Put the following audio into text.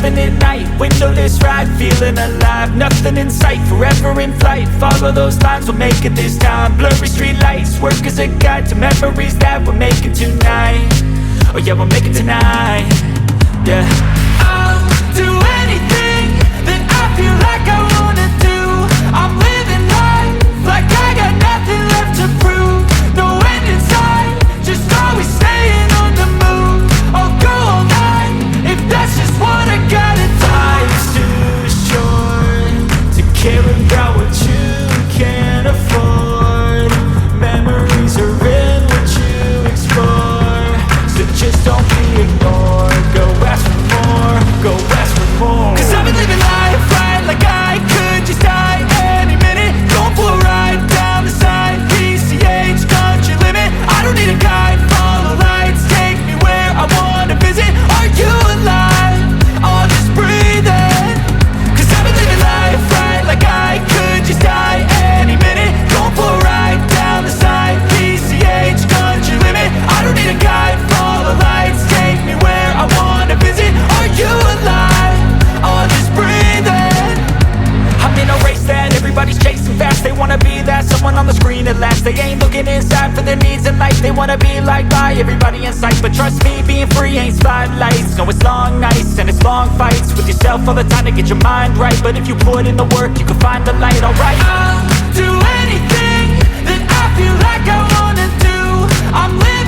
living at night, windowless ride, feeling alive. Nothing in sight, forever in flight. Follow those lines, we'll make it this time. Blurry street lights, work as a guide to memories that we're making tonight. Oh yeah, we'll make it tonight. Yeah, I'll do anything that I feel like I wanna do. I'm living life like I got nothing left to prove. No end in sight, just always staying on the move. I'll go all night if that's just what I gotta do. Life's too short to care about what you can't afford. Memories are in what you explore, so just don't be ignored. Go ask for more, go ask for more. 'Cause I've been living life right like I could just die any minute. Going for a ride down the side, PCH, country limit. I don't need a guide, follow lights, take me where I wanna visit. Are you alive? I'll just breathe in. 'Cause I've been living life right like I could just die any minute. Going for a ride down the side, PCH, country limit. I don't need a guide, follow lights, take me where I wanna visit. Are you alive? I'll just breathe in. I'm in a race that everybody's chasing fast. They wanna be that someone on the screen at last. They ain't looking inside for their needs in life. They wanna be liked by everybody in sight. But trust me, being free ain't spotlights. No, it's long nights and it's long fights with yourself all the time to get your mind right. But if you put in the work, you can find the light, alright. I'll do anything that I feel like I wanna do. I'm living